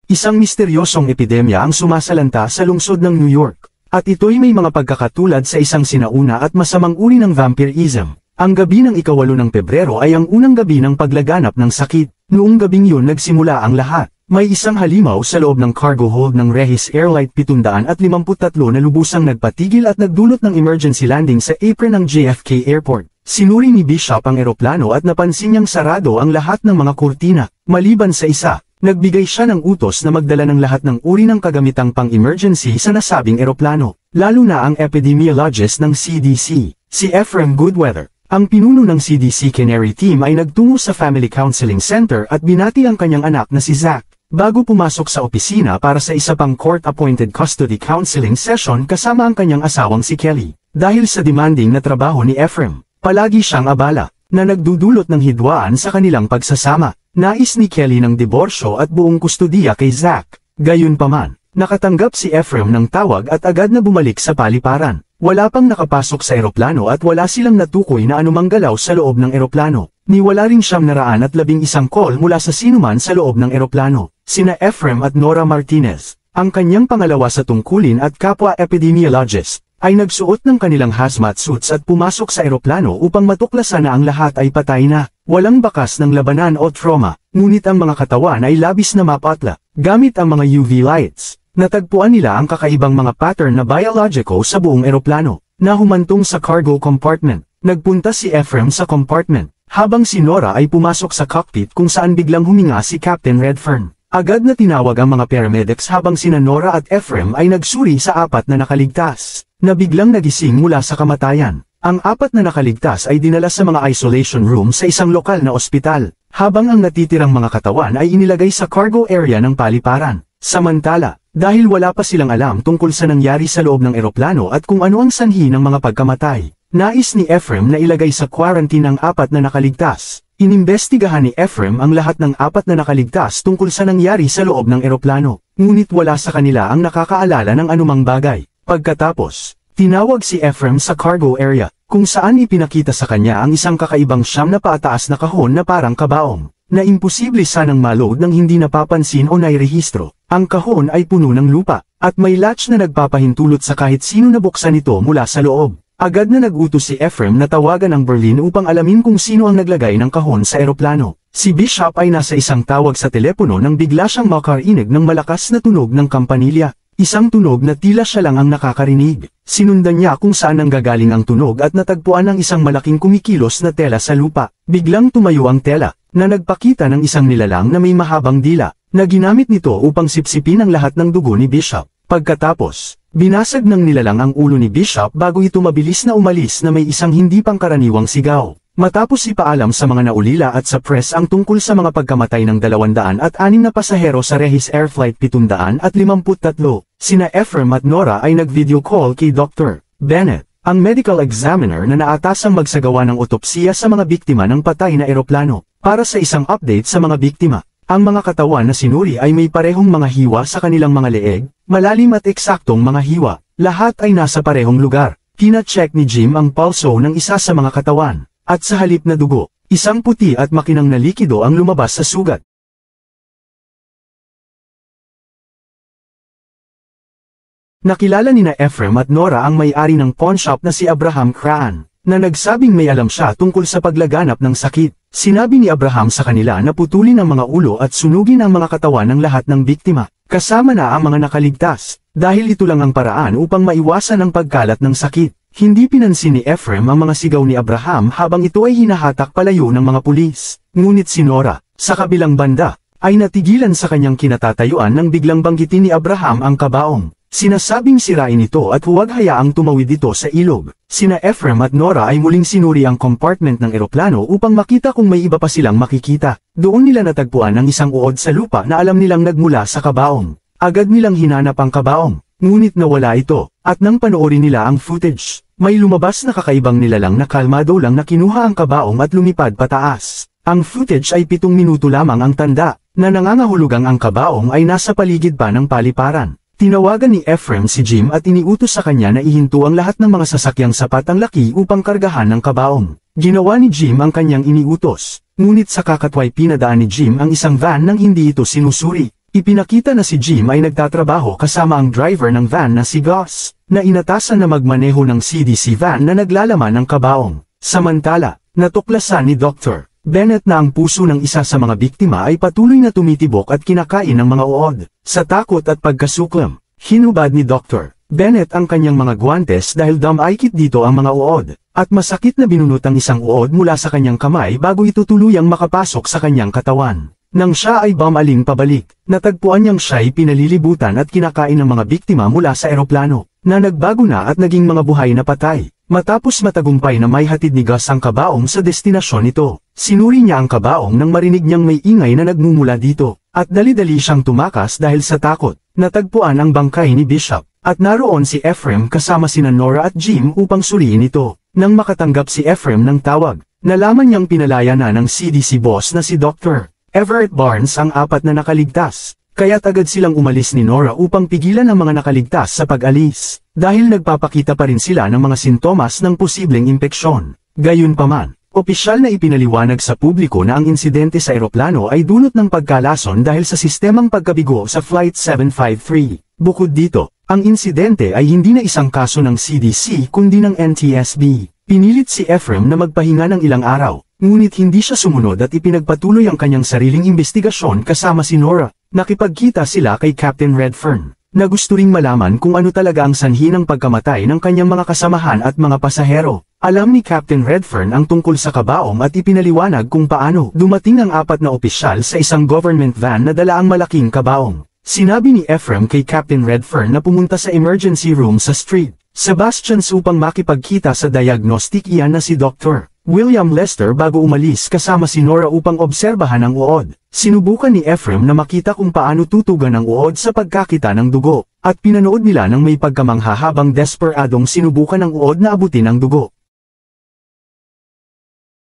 Isang misteryosong epidemya ang sumasalanta sa lungsod ng New York. At ito'y may mga pagkakatulad sa isang sinauna at masamang uri ng vampirism. Ang gabi ng ika-8 ng Pebrero ay ang unang gabi ng paglaganap ng sakit. Noong gabing yun nagsimula ang lahat. May isang halimaw sa loob ng cargo hold ng Regis Airlight 753 na lubusang nagpatigil at nagdulot ng emergency landing sa apron ng JFK Airport. Sinuri ni Bishop ang eroplano at napansin niyang sarado ang lahat ng mga kurtina, maliban sa isa. Nagbigay siya ng utos na magdala ng lahat ng uri ng kagamitang pang-emergency sa nasabing eroplano, lalo na ang epidemiologist ng CDC, si Ephraim Goodweather. Ang pinuno ng CDC Canary Team ay nagtungo sa Family Counseling Center at binati ang kanyang anak na si Zach, bago pumasok sa opisina para sa isa pang court-appointed custody counseling session kasama ang kanyang asawang si Kelly. Dahil sa demanding na trabaho ni Ephraim, palagi siyang abala, na nagdudulot ng hidwaan sa kanilang pagsasama. Nais ni Kelly ng diborsyo at buong kustudiya kay Zach. Gayunpaman, nakatanggap si Ephraim ng tawag at agad na bumalik sa paliparan. Wala pang nakapasok sa eroplano at wala silang natukoy na anumang galaw sa loob ng eroplano. Niwala rin 911 call mula sa sinuman sa loob ng eroplano, sina Ephraim at Nora Martinez. Ang kanyang pangalawa sa tungkulin at kapwa epidemiologist, ay nagsuot ng kanilang hazmat suits at pumasok sa eroplano upang matuklasan na ang lahat ay patay na. Walang bakas ng labanan o trauma, ngunit ang mga katawan ay labis na mapatla, gamit ang mga UV lights. Natagpuan nila ang kakaibang mga pattern na biological sa buong eroplano, na humantong sa cargo compartment. Nagpunta si Ephraim sa compartment, habang si Nora ay pumasok sa cockpit kung saan biglang huminga si Captain Redfern. Agad na tinawag ang mga paramedics habang sina Nora at Ephraim ay nagsuri sa 4 na nakaligtas, na biglang nagising mula sa kamatayan. Ang 4 na nakaligtas ay dinala sa mga isolation room sa isang lokal na ospital, habang ang natitirang mga katawan ay inilagay sa cargo area ng paliparan. Samantala, dahil wala pa silang alam tungkol sa nangyari sa loob ng eroplano at kung ano ang sanhi ng mga pagkamatay, nais ni Ephraim na ilagay sa quarantine ang 4 na nakaligtas. Inimbestigahan ni Ephraim ang lahat ng 4 na nakaligtas tungkol sa nangyari sa loob ng eroplano, ngunit wala sa kanila ang nakakaalala ng anumang bagay. Pagkatapos, tinawag si Ephraim sa cargo area, kung saan ipinakita sa kanya ang isang kakaibang 9 na pataas na kahon na parang kabaong, na imposible sanang ma-load ng hindi napapansin o nairehistro. Ang kahon ay puno ng lupa, at may latch na nagpapahintulot sa kahit sino na buksan ito mula sa loob. Agad na nagutos si Ephraim na tawagan ang Berlin upang alamin kung sino ang naglagay ng kahon sa eroplano. Si Bishop ay nasa isang tawag sa telepono nang bigla siyang makarinig ng malakas na tunog ng kampanilya. Isang tunog na tila siya lang ang nakakarinig. Sinundan niya kung saan nanggagaling ang tunog at natagpuan ng isang malaking kumikilos na tela sa lupa. Biglang tumayo ang tela, na nagpakita ng isang nilalang na may mahabang dila, na ginamit nito upang sipsipin ang lahat ng dugo ni Bishop. Pagkatapos, binasag ng nilalang ang ulo ni Bishop bago ito mabilis na umalis na may isang hindi pangkaraniwang sigaw. Matapos ipaalam sa mga naulila at sa press ang tungkol sa mga pagkamatay ng 206 na pasahero sa Regis Air Flight 753, sina Ephraim at Nora ay nag-video call kay Dr. Bennett, ang medical examiner na naatasang magsagawa ng otopsiya sa mga biktima ng patay na eroplano, para sa isang update sa mga biktima. Ang mga katawan na sinuri ay may parehong mga hiwa sa kanilang mga leeg, malalim at eksaktong mga hiwa. Lahat ay nasa parehong lugar. Pina-check ni Jim ang pulso ng isa sa mga katawan. At sa halip na dugo, isang puti at makinang na likido ang lumabas sa sugat. Nakilala nina Ephraim at Nora ang may-ari ng pawn shop na si Abraham Craan, na nagsabing may alam siya tungkol sa paglaganap ng sakit. Sinabi ni Abraham sa kanila na putulin ang mga ulo at sunugin ang mga katawan ng lahat ng biktima, kasama na ang mga nakaligtas, dahil ito lang ang paraan upang maiwasan ang pagkalat ng sakit. Hindi pinansin ni Ephraim ang mga sigaw ni Abraham habang ito ay hinahatak palayo ng mga pulis. Ngunit si Nora, sa kabilang banda, ay natigilan sa kanyang kinatatayuan nang biglang banggitin ni Abraham ang kabaong. Sinasabing sirain ito at huwag hayaang tumawid ito sa ilog. Sina Ephraim at Nora ay muling sinuri ang compartment ng eroplano upang makita kung may iba pa silang makikita. Doon nila natagpuan ang isang uod sa lupa na alam nilang nagmula sa kabaong. Agad nilang hinanap ang kabaong, ngunit nawala ito, at nang panoorin nila ang footage, may lumabas na kakaibang nilalang na kalmado lang na kinuha ang kabaong at lumipad pataas. Ang footage ay 7 minuto lamang ang tanda, na nangangahulugang ang kabaong ay nasa paligid pa ng paliparan. Tinawagan ni Ephraim si Jim at iniutos sa kanya na ihinto ang lahat ng mga sasakyang sapat ang laki upang kargahan ng kabaong. Ginawa ni Jim ang kanyang iniutos, ngunit sa kakatway pinadaan ni Jim ang isang van nang hindi ito sinusuri. Ipinakita na si Jim ay nagtatrabaho kasama ang driver ng van na si Gus, na inatasan na magmaneho ng CDC van na naglalaman ng kabaong. Samantala, natuklasan ni Dr. Bennett na ang puso ng isa sa mga biktima ay patuloy na tumitibok at kinakain ng mga uod. Sa takot at pagkasuklam, hinubad ni Dr. Bennett ang kanyang mga guwantes dahil dumaikit dito ang mga uod, at masakit na binunot ang isang uod mula sa kanyang kamay bago ito tuluyang makapasok sa kanyang katawan. Nang siya ay bumaling pabalik, natagpuan niyang siya'y pinalilibutan at kinakain ng mga biktima mula sa eroplano, na nagbago na at naging mga buhay na patay. Matapos matagumpay na may hatid ni Gus ang kabaong sa destinasyon nito, sinuri niya ang kabaong nang marinig niyang may ingay na nagmumula dito, at dali-dali siyang tumakas dahil sa takot. Natagpuan ang bangkay ni Bishop, at naroon si Ephraim kasama sina Nora at Jim upang suriin ito. Nang makatanggap si Ephraim ng tawag, nalaman niyang pinalaya na ng CDC boss na si Dr. Everett Barnes ang 4 na nakaligtas, kaya agad silang umalis ni Nora upang pigilan ang mga nakaligtas sa pag-alis, dahil nagpapakita pa rin sila ng mga sintomas ng posibleng impeksyon. Gayunpaman, opisyal na ipinaliwanag sa publiko na ang insidente sa eroplano ay dulot ng pagkalason dahil sa sistemang pagkabigo sa Flight 753. Bukod dito, ang insidente ay hindi na isang kaso ng CDC kundi ng NTSB. Pinilit si Ephraim na magpahinga ng ilang araw, ngunit hindi siya sumunod at ipinagpatuloy ang kanyang sariling investigasyon kasama si Nora. Nakipagkita sila kay Captain Redfern, na gusto ring malaman kung ano talaga ang sanhi ng pagkamatay ng kanyang mga kasamahan at mga pasahero. Alam ni Captain Redfern ang tungkol sa kabaong at ipinaliwanag kung paano dumating ang 4 na opisyal sa isang government van na dala ang malaking kabaong. Sinabi ni Ephraim kay Captain Redfern na pumunta sa emergency room sa Street Sebastian's upang makipagkita sa diagnostic iyan na si Dr. William Lester bago umalis kasama si Nora upang obserbahan ang uod. Sinubukan ni Ephraim na makita kung paano tutugan ang uod sa pagkakita ng dugo, at pinanood nila ng may pagkamangha habang desperadong sinubukan ng uod na abutin ang dugo.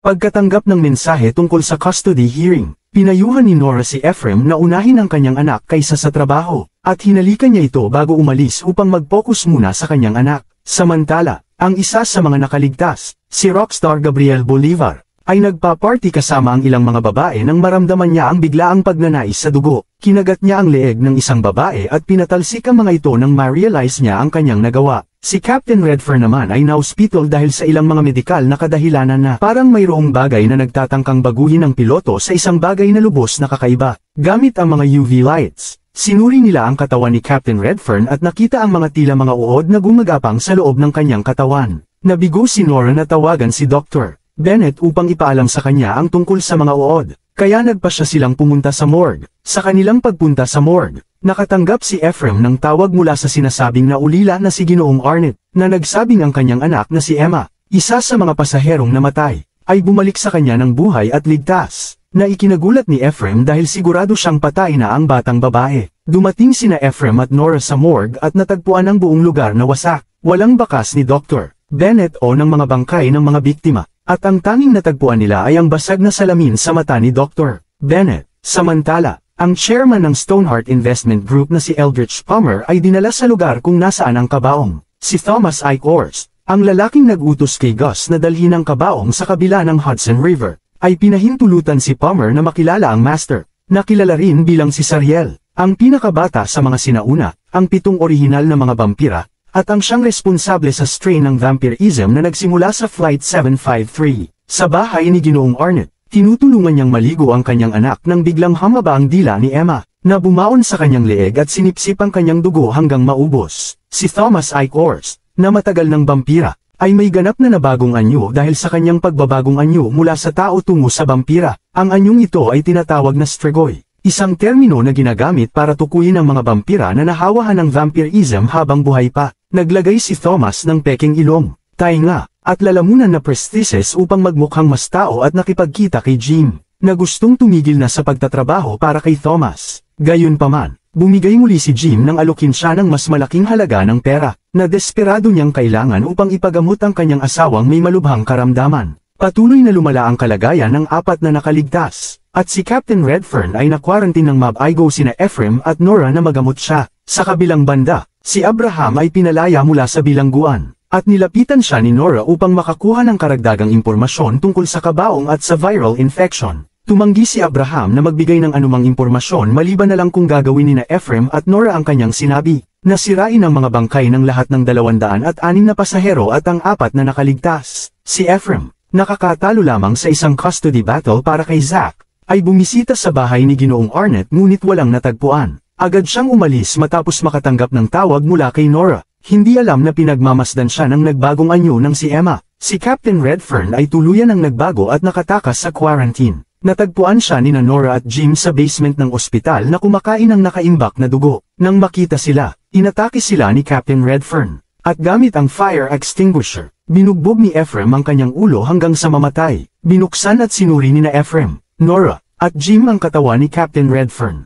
Pagkatanggap ng mensahe tungkol sa custody hearing, pinayuhan ni Nora si Ephraim na unahin ang kanyang anak kaysa sa trabaho, at hinalikan niya ito bago umalis upang mag-focus muna sa kanyang anak. Samantala, ang isa sa mga nakaligtas, si Rockstar Gabriel Bolivar, ay nagpa-party kasama ang ilang mga babae nang maramdaman niya ang biglaang pagnanais sa dugo. Kinagat niya ang leeg ng isang babae at pinatalsik ang mga ito nang ma-realize niya ang kanyang nagawa. Si Captain Redfern naman ay na-hospital dahil sa ilang mga medikal na kadahilanan na parang mayroong bagay na nagtatangkang baguhin ng piloto sa isang bagay na lubos na kakaiba. Gamit ang mga UV lights, sinuri nila ang katawan ni Captain Redfern at nakita ang mga tila mga uod na gumagapang sa loob ng kanyang katawan. Nabigo si Nora na tawagan si Dr. Bennett upang ipaalam sa kanya ang tungkol sa mga uod, kaya nagpasya silang pumunta sa morgue. Sa kanilang pagpunta sa morgue, nakatanggap si Ephraim ng tawag mula sa sinasabing naulila na si Ginoong Arnett, na nagsabing ang kanyang anak na si Emma, isa sa mga pasaherong namatay, ay bumalik sa kanya ng buhay at ligtas, na ikinagulat ni Ephraim dahil sigurado siyang patay na ang batang babae. Dumating sina Ephraim at Nora sa morgue at natagpuan ang buong lugar na wasak, walang bakas ni Dr. Bennett o ng mga bangkay ng mga biktima, at ang tanging natagpuan nila ay ang basag na salamin sa mata ni Dr. Bennett. Samantala, ang chairman ng Stoneheart Investment Group na si Eldridge Palmer ay dinala sa lugar kung nasaan ang kabaong. Si Thomas I. Ors, ang lalaking nag-utos kay Gus na dalhin ang kabaong sa kabila ng Hudson River, ay pinahintulutan si Palmer na makilala ang master, na kilala rin bilang si Sariel, ang pinakabata sa mga sinauna, ang 7 orihinal na mga vampira, at ang siyang responsable sa strain ng vampirism na nagsimula sa Flight 753. Sa bahay ni Ginoong Arnett, tinutulungan niyang maligo ang kanyang anak nang biglang humaba ang dila ni Emma, na bumaon sa kanyang leeg at sinipsip ang kanyang dugo hanggang maubos. Si Thomas I. Ors, na matagal ng vampira, ay may ganap na nabagong anyo dahil sa kanyang pagbabagong anyo mula sa tao tungo sa vampira. Ang anyong ito ay tinatawag na Strigoi, isang termino na ginagamit para tukuyin ang mga vampira na nahawahan ng vampirism habang buhay pa. Naglagay si Thomas ng peking ilong, tainga, at lalamunan na prosthesis upang magmukhang mas tao at nakipagkita kay Jim, na gustong tumigil na sa pagtatrabaho para kay Thomas. Gayunpaman, bumigay muli si Jim nang alukin siya ng mas malaking halaga ng pera, na desperado niyang kailangan upang ipagamot ang kanyang asawang may malubhang karamdaman. Patuloy na lumala ang kalagayan ng 4 na nakaligtas, at si Captain Redfern ay na-quarantine ng mab-igo sina Ephraim at Nora na magamot siya. Sa kabilang banda, si Abraham ay pinalaya mula sa bilangguan, at nilapitan siya ni Nora upang makakuha ng karagdagang impormasyon tungkol sa kabaong at sa viral infection. Tumanggi si Abraham na magbigay ng anumang impormasyon maliban na lang kung gagawin ni Ephraim at Nora ang kanyang sinabi. Nasirain ang mga bangkay ng lahat ng 206 na pasahero at ang 4 na nakaligtas. Si Ephraim, nakakatalo lamang sa isang custody battle para kay Zach, ay bumisita sa bahay ni Ginoong Arnett ngunit walang natagpuan. Agad siyang umalis matapos makatanggap ng tawag mula kay Nora. Hindi alam na pinagmamasdan siya ng nagbagong anyo ng si Emma. Si Captain Redfern ay tuluyan ng nagbago at nakatakas sa quarantine. Natagpuan siya ni Nora at Jim sa basement ng ospital na kumakain ng nakaimbak na dugo. Nang makita sila, inatake sila ni Captain Redfern. At gamit ang fire extinguisher, binugbog ni Ephraim ang kanyang ulo hanggang sa mamatay. Binuksan at sinuri ni Ephraim, Nora, at Jim ang katawan ni Captain Redfern.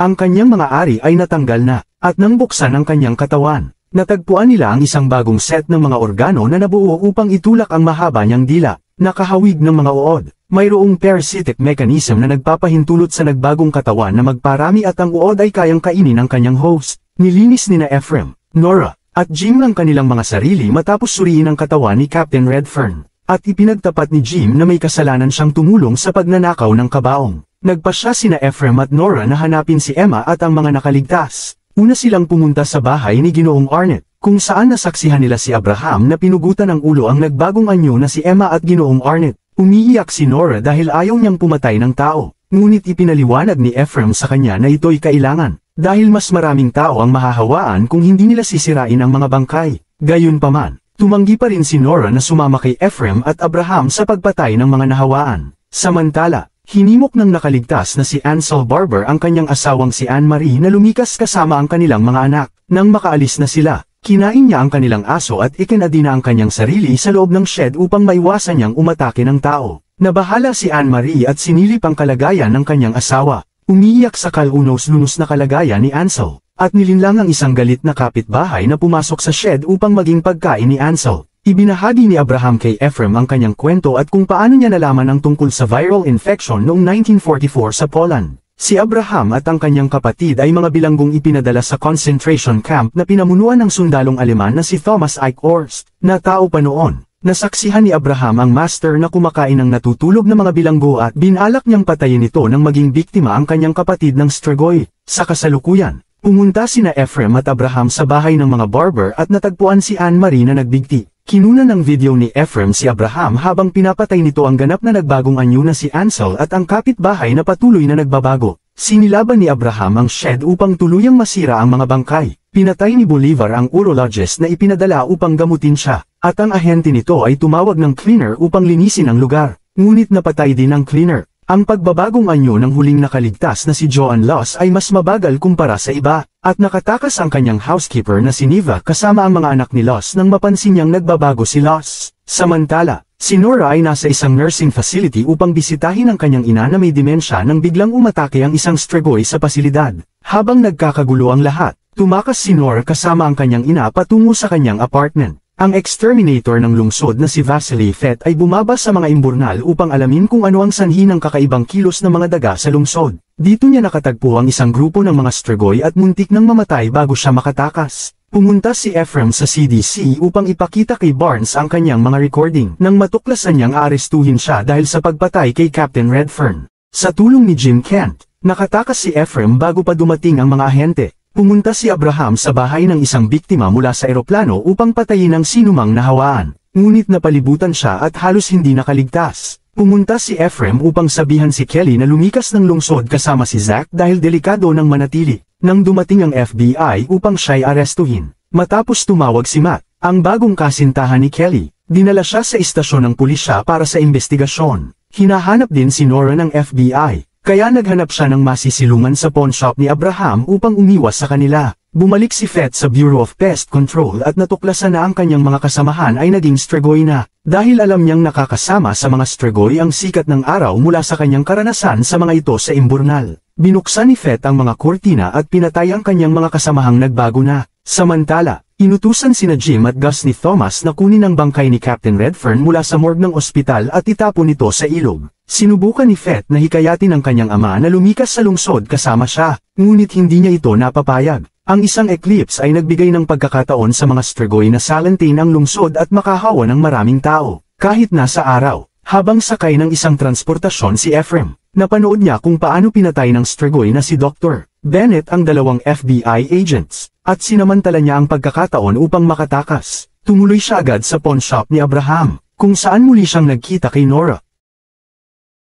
Ang kanyang mga ari ay natanggal na, at nang buksan ang kanyang katawan, natagpuan nila ang isang bagong set ng mga organo na nabuo upang itulak ang mahaba niyang dila, nakahawig ng mga uod. Mayroong parasitic mechanism na nagpapahintulot sa nagbagong katawan na magparami at ang uod ay kayang kainin ng kanyang host. Nilinis ni Ephraim, Nora, at Jim ang kanilang mga sarili matapos suriin ang katawan ni Captain Redfern, at ipinagtapat ni Jim na may kasalanan siyang tumulong sa pagnanakaw ng kabaong. Nagpasya sina Ephraim at Nora na hanapin si Emma at ang mga nakaligtas. Una silang pumunta sa bahay ni Ginoong Arnett, kung saan nasaksihan nila si Abraham na pinugutan ng ulo ang nagbagong anyo na si Emma at Ginoong Arnett. Umiiyak si Nora dahil ayaw niyang pumatay ng tao, ngunit ipinaliwanag ni Ephraim sa kanya na ito'y kailangan, dahil mas maraming tao ang mahahawaan kung hindi nila sisirain ang mga bangkay. Gayunpaman, tumanggi pa rin si Nora na sumama kay Ephraim at Abraham sa pagpatay ng mga nahawaan. Samantala, hinimok ng nakaligtas na si Ansel Barber ang kanyang asawang si Anne-Marie na lumikas kasama ang kanilang mga anak. Nang makaalis na sila, kinain niya ang kanilang aso at ikinadina ang kanyang sarili sa loob ng shed upang maiwasan niyang umatake ng tao. Nabahala si Anne-Marie at sinilip ang kalagayan ng kanyang asawa. Umiiyak sa kalunos-lunos na kalagayan ni Ansel, at nilinlang ang isang galit na kapitbahay na pumasok sa shed upang maging pagkain ni Ansel. Ibinahagi ni Abraham kay Ephraim ang kanyang kwento at kung paano niya nalaman ang tungkol sa viral infection noong 1944 sa Poland. Si Abraham at ang kanyang kapatid ay mga bilanggong ipinadala sa concentration camp na pinamunuan ng sundalong Aleman na si Thomas Eichhorst, na tao pa noon. Nasaksihan ni Abraham ang master na kumakain ng natutulog na mga bilanggo at binalak niyang patayin ito nang maging biktima ang kanyang kapatid ng Strigoi. Sa kasalukuyan, pumunta sina Ephraim at Abraham sa bahay ng mga barber at natagpuan si Anne-Marie na nagbigti. Kinuna ng video ni Ephraim si Abraham habang pinapatay nito ang ganap na nagbagong anyo na si Ansel at ang kapitbahay na patuloy na nagbabago. Sinilaban ni Abraham ang shed upang tuluyang masira ang mga bangkay. Pinatay ni Bolivar ang urologist na ipinadala upang gamutin siya, at ang ahente nito ay tumawag ng cleaner upang linisin ang lugar. Ngunit napatay din ang cleaner. Ang pagbabagong anyo ng huling nakaligtas na si Joan Loss ay mas mabagal kumpara sa iba, at nakatakas ang kanyang housekeeper na si Neva kasama ang mga anak ni Loss nang mapansin niyang nagbabago si Loss. Samantala, si Nora ay nasa isang nursing facility upang bisitahin ang kanyang ina na may demensya nang biglang umatake ang isang Strigoi sa pasilidad. Habang nagkakagulo ang lahat, tumakas si Nora kasama ang kanyang ina patungo sa kanyang apartment. Ang exterminator ng lungsod na si Vasily Fett ay bumaba sa mga imburnal upang alamin kung ano ang sanhi ng kakaibang kilos ng mga daga sa lungsod. Dito niya nakatagpo ang isang grupo ng mga Strigoi at muntik nang mamatay bago siya makatakas. Pumunta si Ephraim sa CDC upang ipakita kay Barnes ang kanyang mga recording. Nang matuklasan niyang aarestuhin siya dahil sa pagpatay kay Captain Redfern. Sa tulong ni Jim Kent, nakatakas si Ephraim bago pa dumating ang mga ahente. Pumunta si Abraham sa bahay ng isang biktima mula sa eroplano upang patayin ang sinumang nahawaan. Ngunit napalibutan siya at halos hindi nakaligtas. Pumunta si Ephraim upang sabihan si Kelly na lumikas ng lungsod kasama si Zach dahil delikado ng manatili. Nang dumating ang FBI upang siya'y arestuhin. Matapos tumawag si Matt, ang bagong kasintahan ni Kelly, dinala siya sa istasyon ng pulisya para sa investigasyon. Hinahanap din si Nora ng FBI. Kaya naghanap siya ng masisilungan sa pawn shop ni Abraham upang umiwas sa kanila. Bumalik si Fett sa Bureau of Pest Control at natuklasan na ang kanyang mga kasamahan ay naging Strigoi na. Dahil alam niyang nakakasama sa mga Strigoi ang sikat ng araw mula sa kanyang karanasan sa mga ito sa imburnal. Binuksan ni Fett ang mga kurtina at pinatay ang kanyang mga kasamahang nagbago na. Samantala, inutusan sina Jim at Gus ni Thomas na kunin ang bangkay ni Captain Redfern mula sa morgue ng ospital at itapon ito sa ilog. Sinubukan ni Fett na hikayatin ang kanyang ama na lumikas sa lungsod kasama siya, ngunit hindi niya ito napapayag. Ang isang eclipse ay nagbigay ng pagkakataon sa mga Strigoi na salantin ang lungsod at makahawa ng maraming tao, kahit nasa araw. Habang sakay ng isang transportasyon si Ephraim, napanood niya kung paano pinatay ng Strigoi na si Dr. Bennett ang dalawang FBI agents, at sinamantala niya ang pagkakataon upang makatakas. Tumuloy siya agad sa pawn shop ni Abraham, kung saan muli siyang nagkita kay Nora.